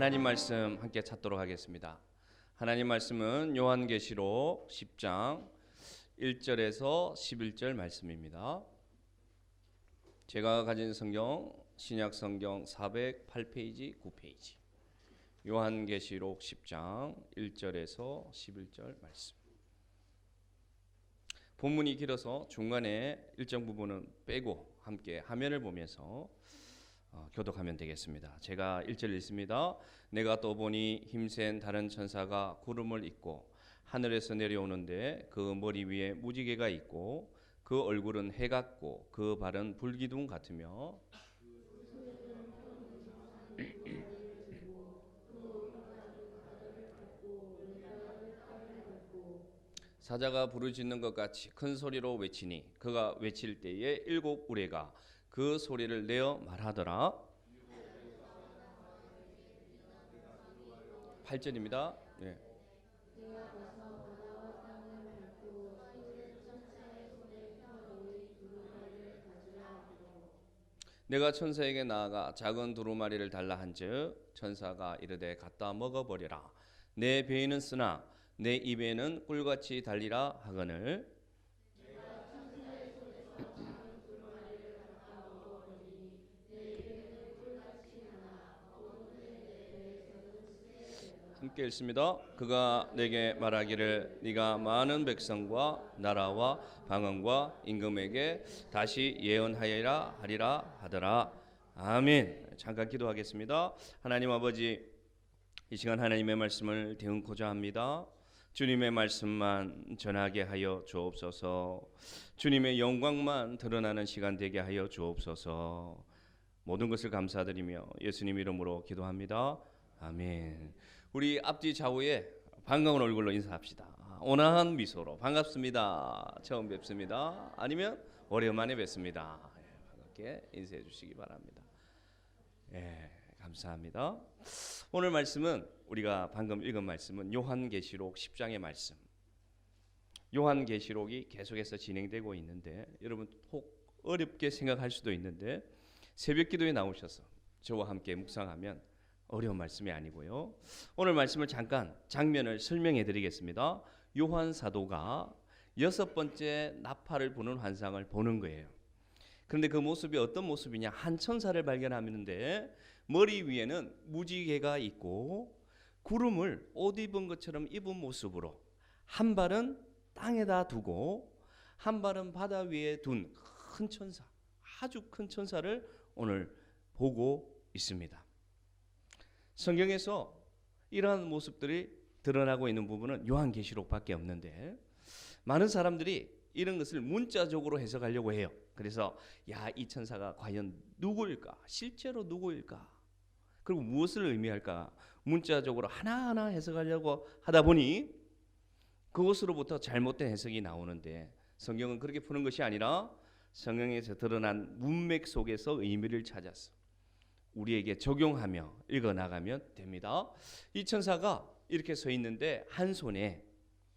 하나님 말씀 함께 찾도록 하겠습니다. 하나님 말씀은 요한계시록 10장 1절에서 11절 말씀입니다. 제가 가진 성경 신약 성경 408페이지 9페이지 요한계시록 10장 1절에서 11절 말씀. 본문이 길어서 중간에 일정 부분은 빼고 함께 화면을 보면서 교독하면 되겠습니다. 제가 1절 읽습니다. 내가 또 보니 힘센 다른 천사가 구름을 입고 하늘에서 내려오는데 그 머리 위에 무지개가 있고 그 얼굴은 해 같고 그 발은 불기둥 같으며 사자가 부르짖는 것 같이 큰 소리로 외치니 그가 외칠 때에 일곱 우레가 그 소리를 내어 말하더라. 8절입니다. 네. 내가 천사에게 나아가 작은 두루마리를 달라 한즉 천사가 이르되 갖다 먹어버리라. 내 배에는 쓰나 내 입에는 꿀같이 달리라 하거늘. 함께 읽습니다. 그가 내게 말하기를 네가 많은 백성과 나라와 방언과 임금에게 다시 예언하여라 하리라 하더라. 아멘. 잠깐 기도하겠습니다. 하나님 아버지, 이 시간 하나님의 말씀을 대응코자 합니다. 주님의 말씀만 전하게 하여 주옵소서. 주님의 영광만 드러나는 시간 되게 하여 주옵소서. 모든 것을 감사드리며 예수님 이름으로 기도합니다. 아멘. 우리 앞뒤 좌우에 반가운 얼굴로 인사합시다. 온화한 미소로 반갑습니다. 처음 뵙습니다. 아니면 오랜만에 뵙습니다. 반갑게 인사해 주시기 바랍니다. 감사합니다. 오늘 말씀은 우리가 방금 읽은 말씀은 요한계시록 10장의 말씀. 요한계시록이 계속해서 진행되고 있는데 여러분 혹 어렵게 생각할 수도 있는데 새벽기도에 나오셔서 저와 함께 묵상하면 어려운 말씀이 아니고요. 오늘 말씀을 잠깐 장면을 설명해 드리겠습니다. 요한 사도가 6번째 나팔을 부는 환상을 보는 거예요. 그런데 그 모습이 어떤 모습이냐? 한 천사를 발견하는데 머리 위에는 무지개가 있고 구름을 옷 입은 것처럼 입은 모습으로 한 발은 땅에다 두고 한 발은 바다 위에 둔 큰 천사, 아주 큰 천사를 오늘 보고 있습니다. 성경에서 이러한 모습들이 드러나고 있는 부분은 요한계시록밖에 없는데 많은 사람들이 이런 것을 문자적으로 해석하려고 해요. 그래서 이 천사가 과연 누구일까? 실제로 누구일까? 그리고 무엇을 의미할까? 문자적으로 하나하나 해석하려고 하다 보니 그것으로부터 잘못된 해석이 나오는데 성경은 그렇게 푸는 것이 아니라 성경에서 드러난 문맥 속에서 의미를 찾아서 우리에게 적용하며 읽어나가면 됩니다. 이 천사가 이렇게 서 있는데 한 손에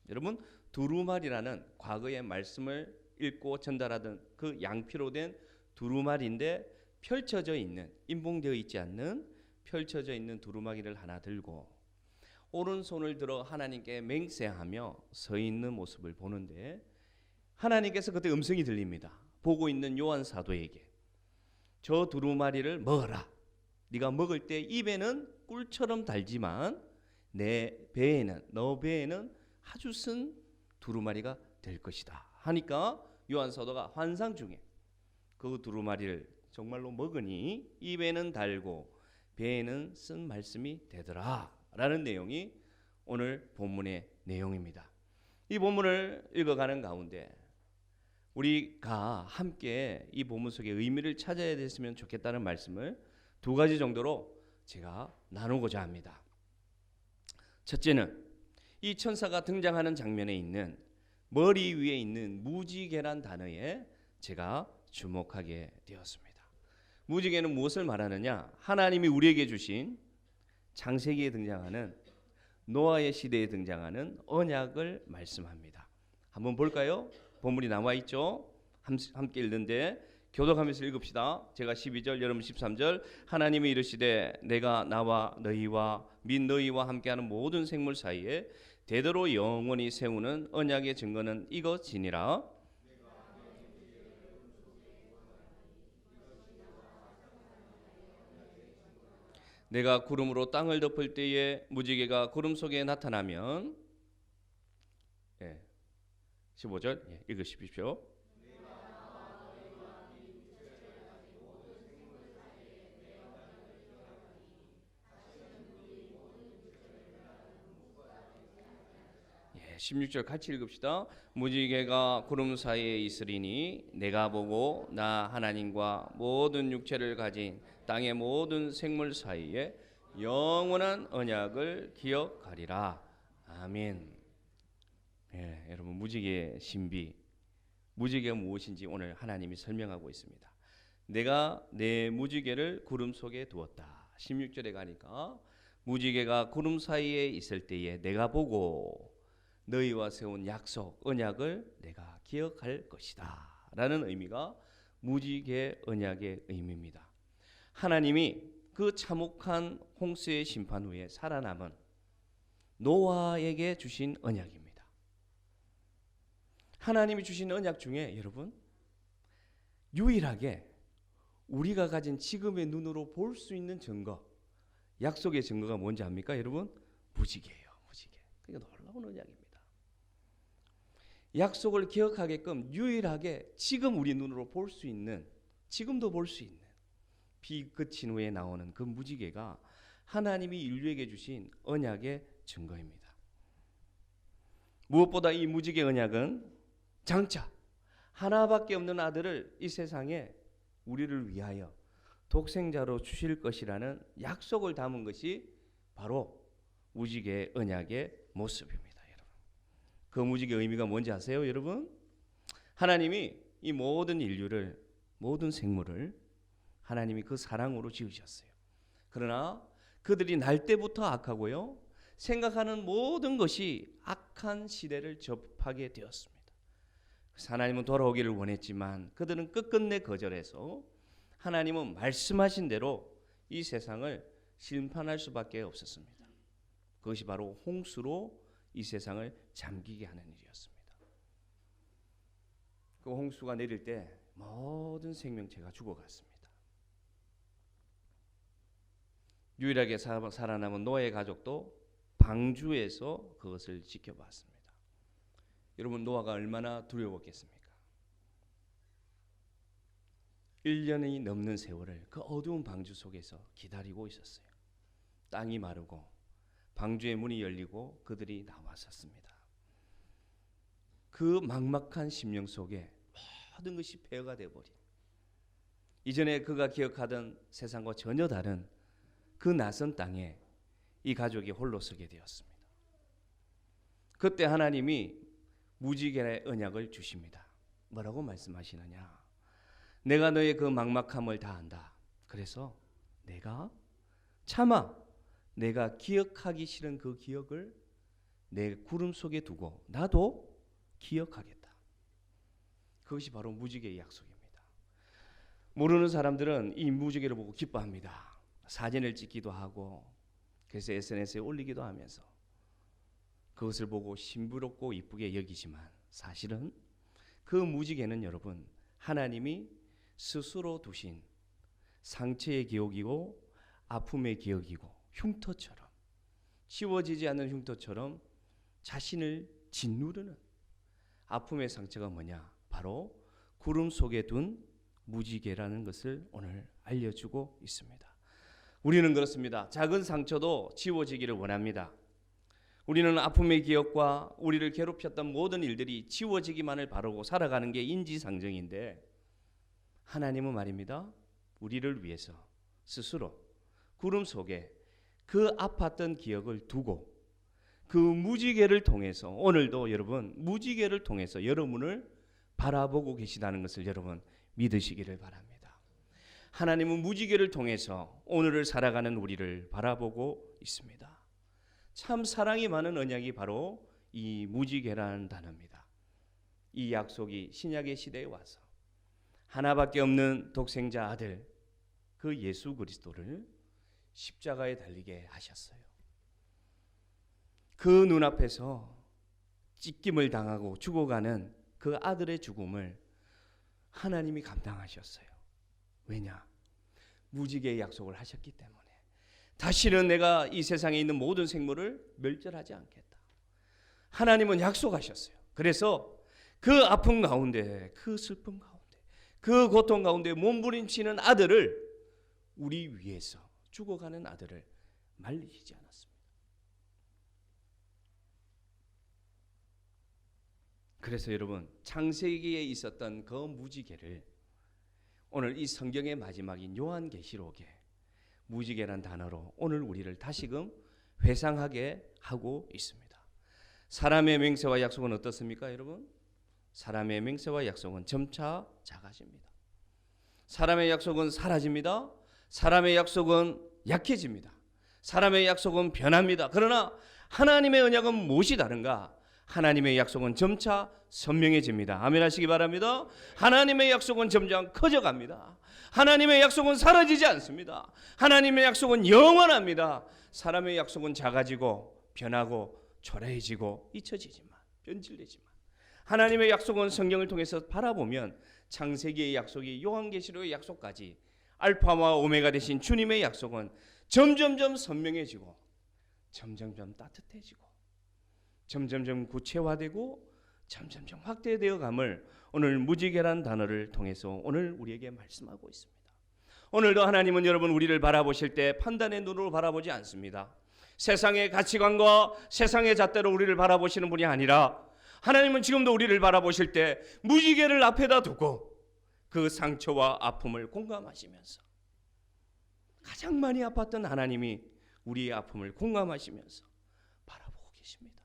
여러분 두루마리라는 과거의 말씀을 읽고 전달하던 그 양피로 된 두루마리인데 펼쳐져 있는, 인봉되어 있지 않는 펼쳐져 있는 두루마리를 하나 들고 오른손을 들어 하나님께 맹세하며 서 있는 모습을 보는데 하나님께서 그때 음성이 들립니다. 보고 있는 요한 사도에게 저 두루마리를 먹어라. 네가 먹을 때 입에는 꿀처럼 달지만 내 배에는, 너 배에는 아주 쓴 두루마리가 될 것이다 하니까 요한 사도가 환상 중에 그 두루마리를 정말로 먹으니 입에는 달고 배에는 쓴 말씀이 되더라 라는 내용이 오늘 본문의 내용입니다. 이 본문을 읽어가는 가운데 우리가 함께 이 본문 속의 의미를 찾아야 됐으면 좋겠다는 말씀을 두 가지 정도로 제가 나누고자 합니다. 첫째는 이 천사가 등장하는 장면에 있는 머리 위에 있는 무지개란 단어에 제가 주목하게 되었습니다. 무지개는 무엇을 말하느냐? 하나님이 우리에게 주신 창세기에 등장하는 노아의 시대에 등장하는 언약을 말씀합니다. 한번 볼까요? 본문이 나와 있죠. 함께 읽는데 교독하면서 읽읍시다. 제가 12절, 여러분 13절. 하나님이 이르시되 내가 나와 너희와 및 너희와 함께하는 모든 생물 사이에 대대로 영원히 세우는 언약의 증거는 이것이니라. 내가 구름으로 땅을 덮을 때에 무지개가 구름 속에 나타나면 15절 읽으십시오. 예, 16절 같이 읽읍시다. 무지개가 구름 사이에 있으리니 내가 보고 나 하나님과 모든 육체를 가진 땅의 모든 생물 사이에 영원한 언약을 기억하리라. 아멘. 예, 여러분 무지개의 신비, 무지개가 무엇인지 오늘 하나님이 설명하고 있습니다. 내가 내 무지개를 구름 속에 두었다. 16절에 가니까 무지개가 구름 사이에 있을 때에 내가 보고 너희와 세운 약속, 언약을 내가 기억할 것이다 라는 의미가 무지개 언약의 의미입니다. 하나님이 그 참혹한 홍수의 심판 후에 살아남은 노아에게 주신 언약입니다. 하나님이 주신 언약 중에 여러분 유일하게 우리가 가진 지금의 눈으로 볼 수 있는 증거, 약속의 증거가 뭔지 압니까 여러분? 무지개예요. 무지개. 그러니까 놀라운 언약입니다. 약속을 기억하게끔 유일하게 지금 우리 눈으로 볼 수 있는, 지금도 볼 수 있는 비 그친 후에 나오는 그 무지개가 하나님이 인류에게 주신 언약의 증거입니다. 무엇보다 이 무지개 언약은 장차 하나밖에 없는 아들을 이 세상에 우리를 위하여 독생자로 주실 것이라는 약속을 담은 것이 바로 무지개 언약의 모습입니다. 여러분, 그 무지개 의미가 뭔지 아세요 여러분? 하나님이 이 모든 인류를, 모든 생물을 하나님이 그 사랑으로 지으셨어요. 그러나 그들이 날 때부터 악하고요, 생각하는 모든 것이 악한 시대를 접하게 되었습니다. 그래서 하나님은 돌아오기를 원했지만 그들은 끝끝내 거절해서 하나님은 말씀하신 대로 이 세상을 심판할 수밖에 없었습니다. 그것이 바로 홍수로 이 세상을 잠기게 하는 일이었습니다. 그 홍수가 내릴 때 모든 생명체가 죽어갔습니다. 유일하게 살아남은 노아의 가족도 방주에서 그것을 지켜봤습니다. 여러분 노아가 얼마나 두려웠겠습니까? 1년이 넘는 세월을 그 어두운 방주 속에서 기다리고 있었어요. 땅이 마르고 방주의 문이 열리고 그들이 나왔었습니다. 그 막막한 심령 속에 모든 것이 폐허가 되어버린, 이전에 그가 기억하던 세상과 전혀 다른 그 낯선 땅에 이 가족이 홀로 서게 되었습니다. 그때 하나님이 무지개의 언약을 주십니다. 뭐라고 말씀하시느냐? 내가 너의 그 막막함을 다 안다. 그래서 내가 차마 내가 기억하기 싫은 그 기억을 내 구름 속에 두고 나도 기억하겠다. 그것이 바로 무지개의 약속입니다. 모르는 사람들은 이 무지개를 보고 기뻐합니다. 사진을 찍기도 하고 그래서 SNS에 올리기도 하면서 그것을 보고 신비롭고 이쁘게 여기지만 사실은 그 무지개는 여러분 하나님이 스스로 두신 상처의 기억이고 아픔의 기억이고 흉터처럼, 지워지지 않는 흉터처럼 자신을 짓누르는 아픔의 상처가 뭐냐? 바로 구름 속에 둔 무지개라는 것을 오늘 알려주고 있습니다. 우리는 그렇습니다. 작은 상처도 지워지기를 원합니다. 우리는 아픔의 기억과 우리를 괴롭혔던 모든 일들이 지워지기만을 바라고 살아가는 게 인지상정인데, 하나님은 말입니다. 우리를 위해서 스스로 구름 속에 그 아팠던 기억을 두고 그 무지개를 통해서 오늘도 여러분 무지개를 통해서 여러분을 바라보고 계시다는 것을 여러분 믿으시기를 바랍니다. 하나님은 무지개를 통해서 오늘을 살아가는 우리를 바라보고 있습니다. 참 사랑이 많은 언약이 바로 이 무지개라는 단어입니다. 이 약속이 신약의 시대에 와서 하나밖에 없는 독생자 아들 그 예수 그리스도를 십자가에 달리게 하셨어요. 그 눈앞에서 찢김을 당하고 죽어가는 그 아들의 죽음을 하나님이 감당하셨어요. 왜냐? 무지개의 약속을 하셨기 때문에. 다시는 내가 이 세상에 있는 모든 생물을 멸절하지 않겠다. 하나님은 약속하셨어요. 그래서 그 아픔 가운데, 그 슬픔 가운데, 그 고통 가운데 몸부림치는 아들을, 우리 위해서 죽어가는 아들을 말리시지 않았습니다. 그래서 여러분, 창세기에 있었던 그 무지개를 오늘 이 성경의 마지막인 요한계시록에 무지개란 단어로 오늘 우리를 다시금 회상하게 하고 있습니다. 사람의 맹세와 약속은 어떻습니까, 여러분? 사람의 맹세와 약속은 점차 작아집니다. 사람의 약속은 사라집니다. 사람의 약속은 약해집니다. 사람의 약속은 변합니다. 그러나 하나님의 언약은 무엇이 다른가? 하나님의 약속은 점차 선명해집니다. 아멘 하시기 바랍니다. 하나님의 약속은 점점 커져갑니다. 하나님의 약속은 사라지지 않습니다. 하나님의 약속은 영원합니다. 사람의 약속은 작아지고 변하고 초라해지고 잊혀지지만, 변질되지만, 하나님의 약속은 성경을 통해서 바라보면 창세기의 약속이 요한계시록의 약속까지 알파와 오메가 되신 주님의 약속은 점점점 선명해지고 점점점 따뜻해지고 점점점 구체화되고 점점점 확대되어 감을 오늘 무지개란 단어를 통해서 오늘 우리에게 말씀하고 있습니다. 오늘도 하나님은 여러분 우리를 바라보실 때 판단의 눈으로 바라보지 않습니다. 세상의 가치관과 세상의 잣대로 우리를 바라보시는 분이 아니라 하나님은 지금도 우리를 바라보실 때 무지개를 앞에다 두고 그 상처와 아픔을 공감하시면서, 가장 많이 아팠던 하나님이 우리의 아픔을 공감하시면서 바라보고 계십니다.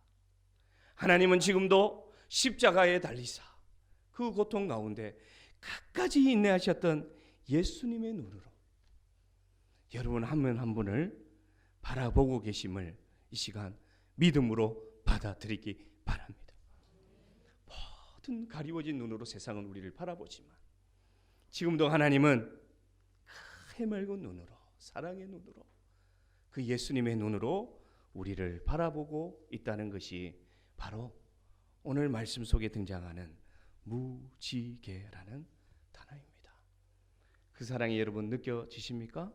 하나님은 지금도 십자가에 달리사 그 고통 가운데 끝까지 인내하셨던 예수님의 눈으로 여러분 한 분 한 분을 바라보고 계심을 이 시간 믿음으로 받아들이기 바랍니다. 모든 가리워진 눈으로 세상은 우리를 바라보지만 지금도 하나님은 해맑은 눈으로, 사랑의 눈으로, 그 예수님의 눈으로 우리를 바라보고 있다는 것이 바로 오늘 말씀 속에 등장하는 무지개라는 단어입니다. 그 사랑이 여러분 느껴지십니까?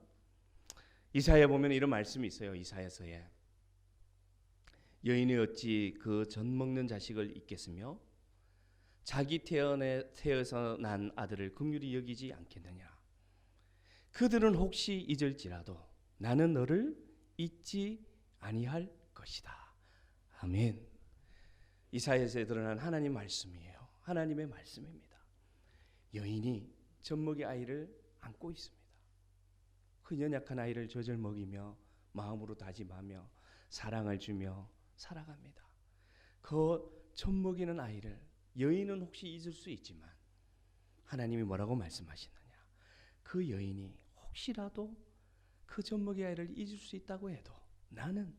이사야 보면 이런 말씀이 있어요. 이사야서에 여인이 어찌 그 젖 먹는 자식을 잊겠으며 자기 태어서 난 아들을 긍휼히 여기지 않겠느냐. 그들은 혹시 잊을지라도 나는 너를 잊지 아니할 것이다. 아멘. 이사야서에 드러난 하나님 말씀이에요. 하나님의 말씀입니다. 여인이 젖먹이 아이를 안고 있습니다. 그 연약한 아이를 젖을 먹이며 마음으로 다짐하며 사랑을 주며 살아갑니다. 그 젖먹이는 아이를 여인은 혹시 잊을 수 있지만 하나님이 뭐라고 말씀하시느냐. 그 여인이 혹시라도 그 젖먹이 아이를 잊을 수 있다고 해도 나는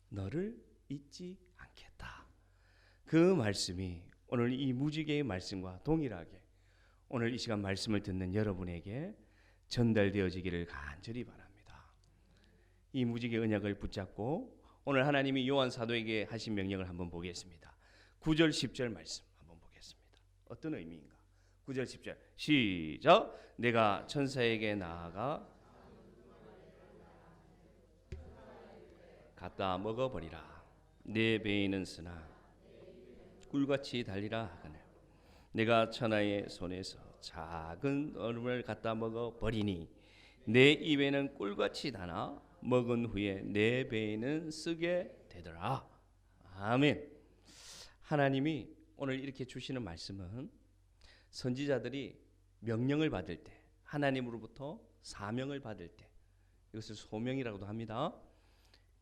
너를 잊지 않겠다. 그 말씀이 오늘 이 무지개의 말씀과 동일하게 오늘 이 시간 말씀을 듣는 여러분에게 전달되어지기를 간절히 바랍니다. 이 무지개 언약을 붙잡고 오늘 하나님이 요한 사도에게 하신 명령을 한번 보겠습니다. 9절 10절 말씀 한번 보겠습니다. 어떤 의미인가? 9절 10절 시작. 내가 천사에게 나아가 갖다 먹어버리라. 내 배에는 쓰나 꿀같이 달리라 하거늘 내가 천하의 손에서 작은 얼음을 갖다 먹어버리니 내 입에는 꿀같이 다나 먹은 후에 내 배에는 쓰게 되더라. 아멘. 하나님이 오늘 이렇게 주시는 말씀은 선지자들이 명령을 받을 때, 하나님으로부터 사명을 받을 때, 이것을 소명이라고도 합니다.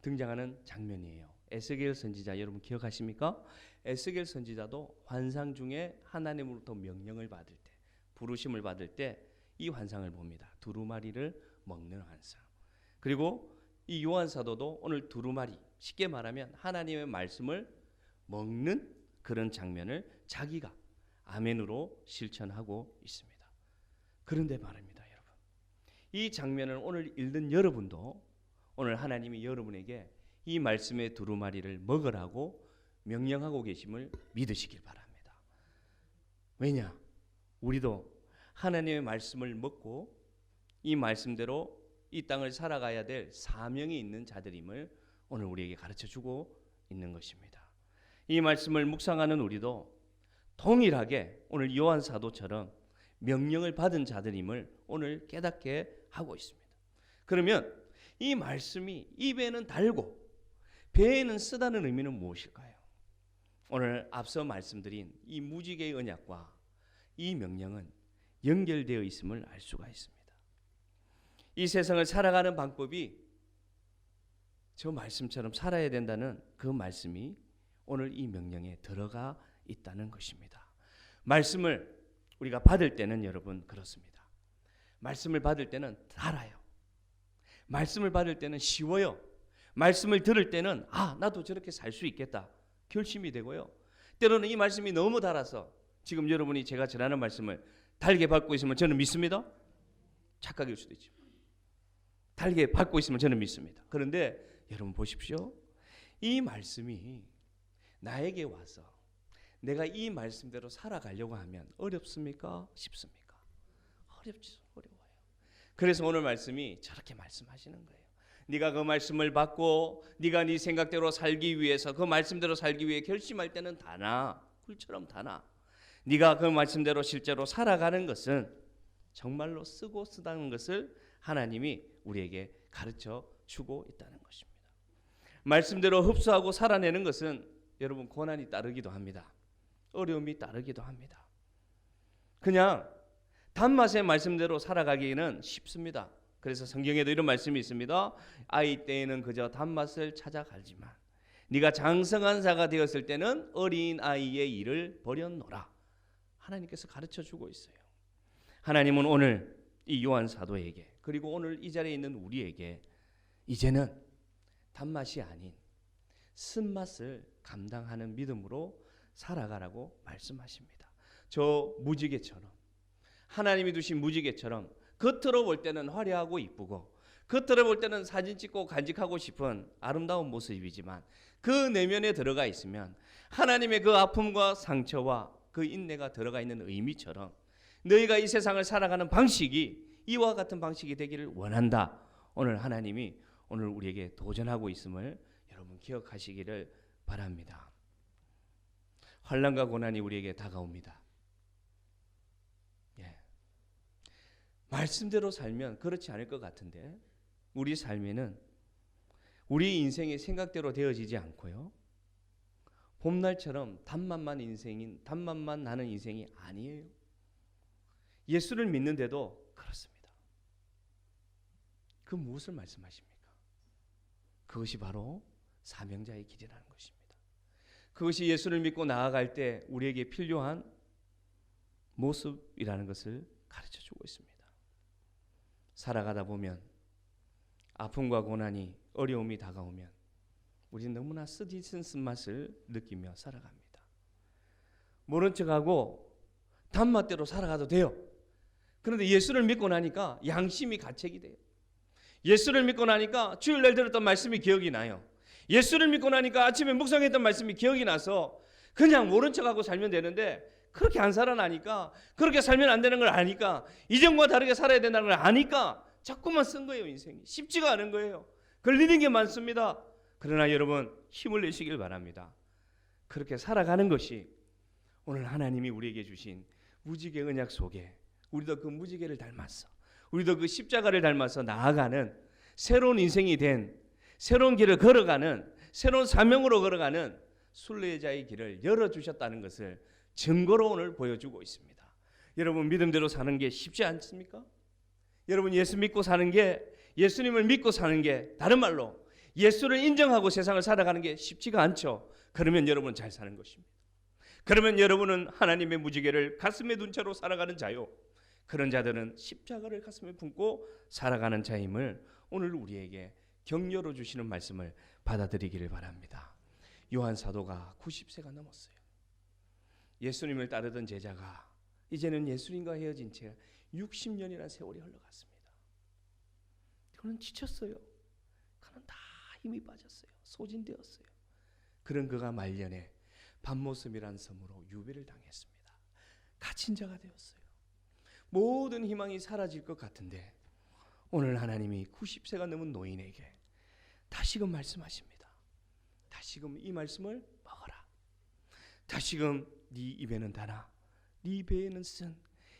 등장하는 장면이에요. 에스겔 선지자 여러분 기억하십니까? 에스겔 선지자도 환상 중에 하나님으로부터 명령을 받을 때, 부르심을 받을 때 이 환상을 봅니다. 두루마리를 먹는 환상. 그리고 이 요한 사도도 오늘 두루마리, 쉽게 말하면 하나님의 말씀을 먹는 그런 장면을 자기가 아멘으로 실천하고 있습니다. 그런데 말입니다, 여러분. 이 장면을 오늘 읽는 여러분도 오늘 하나님이 여러분에게 이 말씀의 두루마리를 먹으라고 명령하고 계심을 믿으시길 바랍니다. 왜냐? 우리도 하나님의 말씀을 먹고 이 말씀대로 이 땅을 살아가야 될 사명이 있는 자들임을 오늘 우리에게 가르쳐주고 있는 것입니다. 이 말씀을 묵상하는 우리도 동일하게 오늘 요한 사도처럼 명령을 받은 자들임을 오늘 깨닫게 하고 있습니다. 그러면 이 말씀이 입에는 달고 배에는 쓰다는 의미는 무엇일까요? 오늘 앞서 말씀드린 이 무지개의 언약과 이 명령은 연결되어 있음을 알 수가 있습니다. 이 세상을 살아가는 방법이 저 말씀처럼 살아야 된다는 그 말씀이 오늘 이 명령에 들어가 있다는 것입니다. 말씀을 우리가 받을 때는 여러분 그렇습니다. 말씀을 받을 때는 달아요. 말씀을 받을 때는 쉬워요. 말씀을 들을 때는 나도 저렇게 살 수 있겠다 결심이 되고요. 때로는 이 말씀이 너무 달아서 지금 여러분이 제가 전하는 말씀을 달게 받고 있으면 저는 믿습니다. 착각일 수도 있지만 달게 받고 있으면 저는 믿습니다. 그런데 여러분 보십시오. 이 말씀이 나에게 와서 내가 이 말씀대로 살아가려고 하면 어렵습니까? 쉽습니까? 어려워요. 그래서 오늘 말씀이 저렇게 말씀하시는 거예요. 네가 그 말씀을 받고 네가 네 생각대로 살기 위해서 그 말씀대로 살기 위해 결심할 때는 다나 꿀처럼 다나 네가 그 말씀대로 실제로 살아가는 것은 정말로 쓰고 쓰다는 것을 하나님이 우리에게 가르쳐 주고 있다는 것입니다. 말씀대로 흡수하고 살아내는 것은 여러분 고난이 따르기도 합니다. 어려움이 따르기도 합니다. 그냥 단맛의 말씀대로 살아가기는 쉽습니다. 그래서 성경에도 이런 말씀이 있습니다. 아이 때에는 그저 단맛을 찾아가지만 네가 장성한 자가 되었을 때는 어린 아이의 일을 버려놓으라. 하나님께서 가르쳐주고 있어요. 하나님은 오늘 이 요한 사도에게 그리고 오늘 이 자리에 있는 우리에게 이제는 단맛이 아닌 쓴맛을 감당하는 믿음으로 살아가라고 말씀하십니다. 저 무지개처럼 하나님이 두신 무지개처럼 겉으로 볼 때는 화려하고 이쁘고 겉으로 볼 때는 사진 찍고 간직하고 싶은 아름다운 모습이지만 그 내면에 들어가 있으면 하나님의 그 아픔과 상처와 그 인내가 들어가 있는 의미처럼 너희가 이 세상을 살아가는 방식이 이와 같은 방식이 되기를 원한다. 오늘 하나님이 오늘 우리에게 도전하고 있음을 여러분 기억하시기를 바랍니다. 환난과 고난이 우리에게 다가옵니다. 말씀대로 살면 그렇지 않을 것 같은데 우리 삶에는 우리 인생의 생각대로 되어지지 않고요. 봄날처럼 단맛만 나는 인생이 아니에요. 예수를 믿는데도 그렇습니다. 그 무엇을 말씀하십니까? 그것이 바로 사명자의 길이라는 것입니다. 그것이 예수를 믿고 나아갈 때 우리에게 필요한 모습이라는 것을 가르쳐주고 있습니다. 살아가다 보면 아픔과 고난이 어려움이 다가오면 우리는 너무나 쓰디쓴 쓴맛을 느끼며 살아갑니다. 모른 척하고 단맛대로 살아가도 돼요. 그런데 예수를 믿고 나니까 양심이 가책이 돼요. 예수를 믿고 나니까 주일날 들었던 말씀이 기억이 나요. 예수를 믿고 나니까 아침에 묵상했던 말씀이 기억이 나서 그냥 모른 척하고 살면 되는데 그렇게 안 살아나니까 그렇게 살면 안 되는 걸 아니까 이전과 다르게 살아야 된다는 걸 아니까 자꾸만 쓴 거예요. 인생이 쉽지가 않은 거예요. 걸리는 게 많습니다. 그러나 여러분 힘을 내시길 바랍니다. 그렇게 살아가는 것이 오늘 하나님이 우리에게 주신 무지개 언약 속에 우리도 그 무지개를 닮았어. 우리도 그 십자가를 닮아서 나아가는 새로운 인생이 된 새로운 길을 걸어가는 새로운 사명으로 걸어가는 순례자의 길을 열어주셨다는 것을 증거로 오늘 보여주고 있습니다. 여러분 믿음대로 사는 게 쉽지 않습니까? 여러분 예수 믿고 사는 게 예수님을 믿고 사는 게 다른 말로 예수를 인정하고 세상을 살아가는 게 쉽지가 않죠. 그러면 여러분 잘 사는 것입니다. 그러면 여러분은 하나님의 무지개를 가슴에 둔 채로 살아가는 자요. 그런 자들은 십자가를 가슴에 품고 살아가는 자임을 오늘 우리에게 격려로 주시는 말씀을 받아들이기를 바랍니다. 요한 사도가 90세가 넘었어요. 예수님을 따르던 제자가 이제는 예수님과 헤어진 채 60년이라는 세월이 흘러갔습니다. 그는 지쳤어요. 그는 다 힘이 빠졌어요. 소진되었어요. 그런 그가 말년에 밤모섬이라는 섬으로 유배를 당했습니다. 갇힌 자가 되었어요. 모든 희망이 사라질 것 같은데 오늘 하나님이 90세가 넘은 노인에게 다시금 말씀하십니다. 다시금 이 말씀을 먹어라. 다시금 네 입에는 다나 네 배에는 쓴,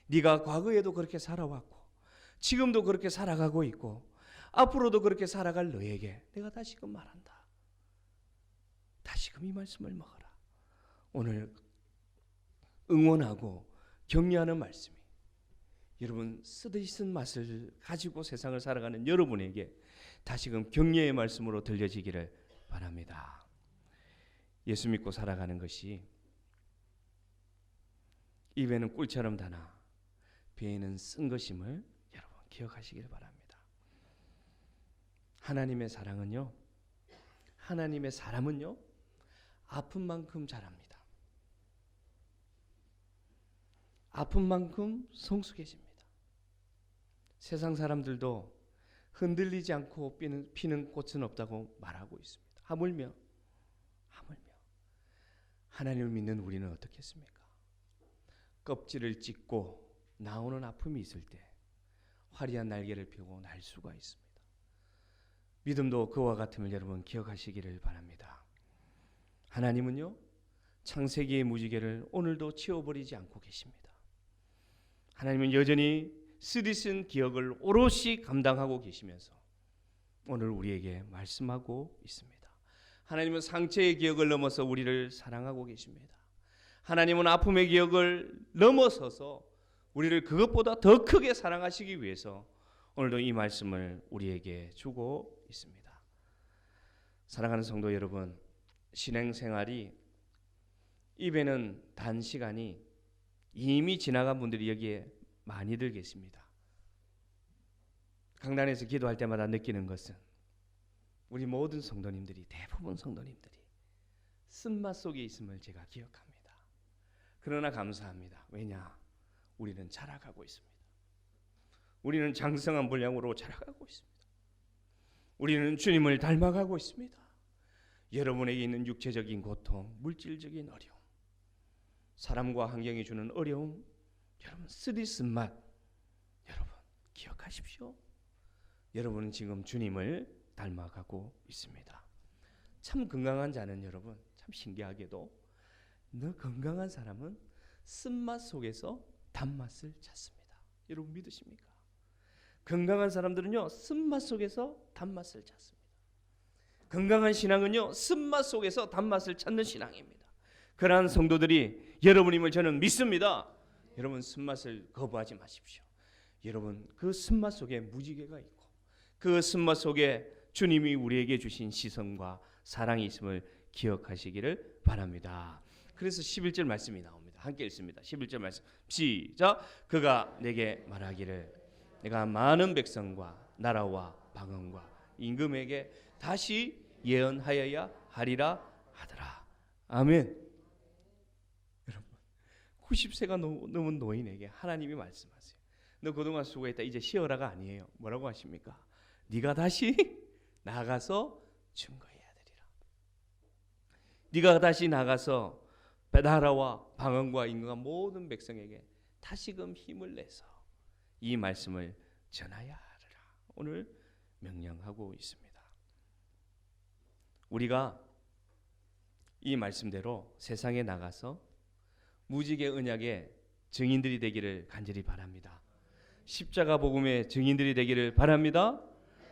네가 과거에도 그렇게 살아왔고 지금도 그렇게 살아가고 있고 앞으로도 그렇게 살아갈 너에게 내가 다시금 말한다. 다시금 이 말씀을 먹어라. 오늘 응원하고 격려하는 말씀이 여러분 쓰디쓴 맛을 가지고 세상을 살아가는 여러분에게 다시금 격려의 말씀으로 들려지기를 바랍니다. 예수 믿고 살아가는 것이 입에는 꿀처럼 다나 배에는 쓴 것임을 여러분 기억하시길 바랍니다. 하나님의 사랑은요, 하나님의 사람은요, 아픈 만큼 자랍니다. 아픈 만큼 성숙해집니다. 세상 사람들도 흔들리지 않고 피는 꽃은 없다고 말하고 있습니다. 하물며 하나님을 믿는 우리는 어떻겠습니까? 껍질을 찢고 나오는 아픔이 있을 때 화려한 날개를 펴고 날 수가 있습니다. 믿음도 그와 같음을 여러분 기억하시기를 바랍니다. 하나님은요, 창세기의 무지개를 오늘도 치워버리지 않고 계십니다. 하나님은 여전히 쓰디쓴 기억을 오롯이 감당하고 계시면서 오늘 우리에게 말씀하고 있습니다. 하나님은 상처의 기억을 넘어서 우리를 사랑하고 계십니다. 하나님은 아픔의 기억을 넘어서서 우리를 그것보다 더 크게 사랑하시기 위해서 오늘도 이 말씀을 우리에게 주고 있습니다. 사랑하는 성도 여러분, 신앙생활이 입에는 단 시간이 이미 지나간 분들이 여기에 많이들 계십니다. 강단에서 기도할 때마다 느끼는 것은 우리 모든 성도님들이, 대부분 성도님들이 쓴맛 속에 있음을 제가 기억합니다. 그러나 감사합니다. 왜냐? 우리는 자라가고 있습니다. 우리는 장성한 분량으로 자라가고 있습니다. 우리는 주님을 닮아가고 있습니다. 여러분에게 있는 육체적인 고통, 물질적인 어려움, 사람과 환경이 주는 어려움, 여러분 쓰디쓴 맛, 여러분 기억하십시오. 여러분은 지금 주님을 닮아가고 있습니다. 참 건강한 자는 여러분, 참 신기하게도 너 건강한 사람은 쓴맛 속에서 단맛을 찾습니다. 여러분 믿으십니까? 건강한 사람들은요, 쓴맛 속에서 단맛을 찾습니다. 건강한 신앙은요, 쓴맛 속에서 단맛을 찾는 신앙입니다. 그러한 성도들이 여러분임을 저는 믿습니다. 여러분 쓴맛을 거부하지 마십시오. 여러분 그 쓴맛 속에 무지개가 있고 그 쓴맛 속에 주님이 우리에게 주신 시선과 사랑이 있음을 기억하시기를 바랍니다. 그래서 11절 말씀이 나옵니다. 함께 읽습니다. 11절 말씀 시작. 그가 내게 말하기를 내가 많은 백성과 나라와 방언과 임금에게 다시 예언하여야 하리라 하더라. 아멘. 여러분 90세가 넘은 노인에게 하나님이 말씀하세요. 너 그동안 수고했다. 이제 쉬어라가 아니에요. 뭐라고 하십니까? 네가 다시 나가서 증거해야 되리라. 네가 다시 나가서 나라와 방언과 임금과 모든 백성에게 다시금 힘을 내서 이 말씀을 전하여야 하리라. 오늘 명령하고 있습니다. 우리가 이 말씀대로 세상에 나가서 무지개 언약의 증인들이 되기를 간절히 바랍니다. 십자가 복음의 증인들이 되기를 바랍니다.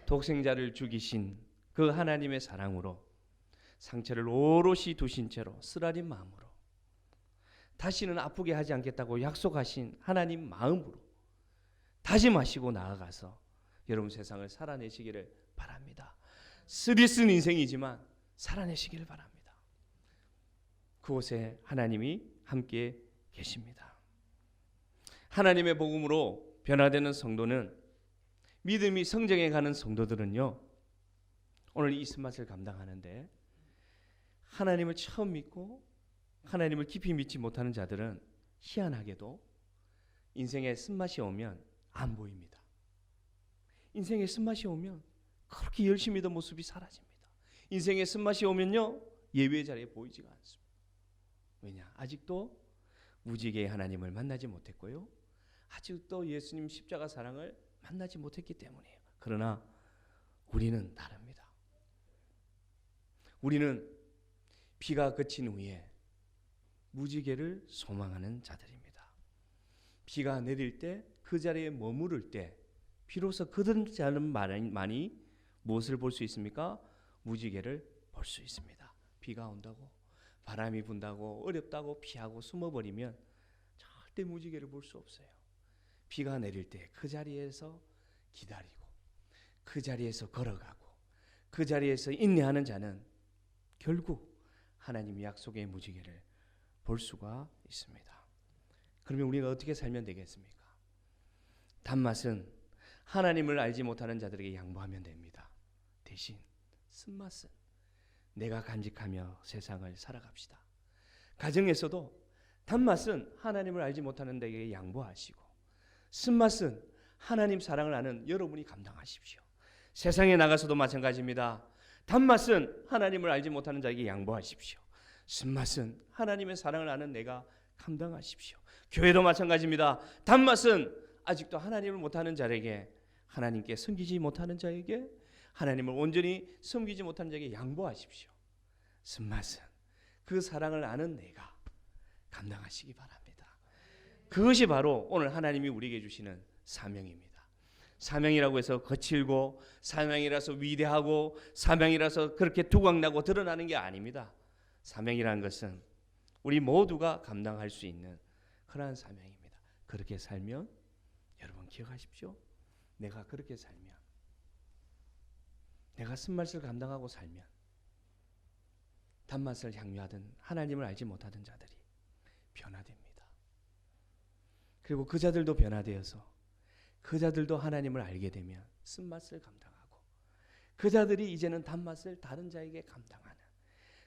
독생자를 죽이신 그 하나님의 사랑으로 상처를 오롯이 두신 채로 쓰라린 마음으로 다시는 아프게 하지 않겠다고 약속하신 하나님 마음으로 다짐하시고 나아가서 여러분 세상을 살아내시기를 바랍니다. 쓰디쓴 인생이지만 살아내시기를 바랍니다. 그곳에 하나님이 함께 계십니다. 하나님의 복음으로 변화되는 성도는, 믿음이 성장해 가는 성도들은요, 오늘 이 쓴맛을 감당하는데 하나님을 처음 믿고 하나님을 깊이 믿지 못하는 자들은 희한하게도 인생에 쓴맛이 오면 안 보입니다. 인생의 쓴맛이 오면 그렇게 열심히 던 모습이 사라집니다. 인생의 쓴맛이 오면요, 예배의 자리에 보이지가 않습니다. 왜냐? 아직도 무지개의 하나님을 만나지 못했고요, 아직도 예수님 십자가 사랑을 만나지 못했기 때문이에요. 그러나 우리는 다릅니다. 우리는 비가 그친 후에 무지개를 소망하는 자들입니다. 비가 내릴 때 그 자리에 머무를 때 비로소 그들 자만이 무엇을 볼 수 있습니까? 무지개를 볼 수 있습니다. 비가 온다고, 바람이 분다고, 어렵다고 피하고 숨어버리면 절대 무지개를 볼 수 없어요. 비가 내릴 때 그 자리에서 기다리고, 그 자리에서 걸어가고, 그 자리에서 인내하는 자는 결국 하나님 약속의 무지개를 볼 수가 있습니다. 그러면 우리가 어떻게 살면 되겠습니까? 단맛은 하나님을 알지 못하는 자들에게 양보하면 됩니다. 대신 쓴맛은 내가 간직하며 세상을 살아갑시다. 가정에서도 단맛은 하나님을 알지 못하는 자에게 양보하시고, 쓴맛은 하나님 사랑을 아는 여러분이 감당하십시오. 세상에 나가서도 마찬가지입니다. 단맛은 하나님을 알지 못하는 자에게 양보하십시오. 쓴맛은 하나님의 사랑을 아는 내가 감당하십시오. 교회도 마찬가지입니다. 단맛은 아직도 하나님을 못하는 자에게, 하나님께 섬기지 못하는 자에게, 하나님을 온전히 섬기지 못하는 자에게 양보하십시오. 쓴맛은 그 사랑을 아는 내가 감당하시기 바랍니다. 그것이 바로 오늘 하나님이 우리에게 주시는 사명입니다. 사명이라고 해서 거칠고, 사명이라서 위대하고, 사명이라서 그렇게 두각나고 드러나는 게 아닙니다. 사명이라는 것은 우리 모두가 감당할 수 있는 그러한 사명입니다. 그렇게 살면, 여러분 기억하십시오. 내가 그렇게 살면, 내가 쓴맛을 감당하고 살면 단맛을 향유하던 하나님을 알지 못하던 자들이 변화됩니다. 그리고 그 자들도 변화되어서 그 자들도 하나님을 알게 되면 쓴맛을 감당하고, 그 자들이 이제는 단맛을 다른 자에게 감당하는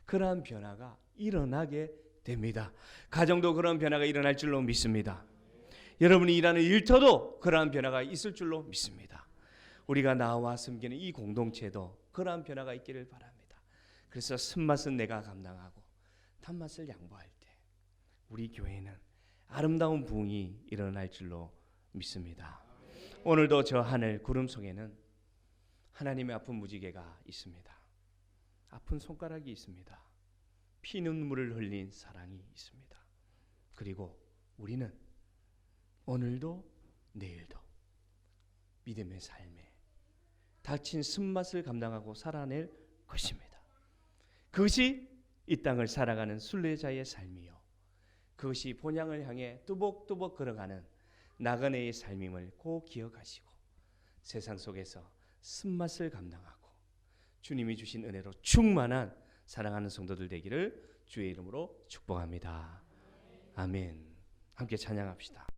그러한 변화가 일어나게 됩니다. 가정도 그런 변화가 일어날 줄로 믿습니다. 여러분이 일하는 일터도 그러한 변화가 있을 줄로 믿습니다. 우리가 나와 섬기는 이 공동체도 그러한 변화가 있기를 바랍니다. 그래서 쓴맛은 내가 감당하고 단맛을 양보할 때 우리 교회는 아름다운 부흥이 일어날 줄로 믿습니다. 오늘도 저 하늘 구름 속에는 하나님의 아픈 무지개가 있습니다. 아픈 손가락이 있습니다. 피눈물을 흘린 사랑이 있습니다. 그리고 우리는 오늘도 내일도 믿음의 삶에 닥친 쓴맛을 감당하고 살아낼 것입니다. 그것이 이 땅을 살아가는 순례자의 삶이요, 그것이 본향을 향해 뚜벅뚜벅 걸어가는 나그네의 삶임을 꼭 기억하시고 세상 속에서 쓴맛을 감당하고 주님이 주신 은혜로 충만한 사랑하는 성도들 되기를 주의 이름으로 축복합니다. 아멘. 함께 찬양합시다.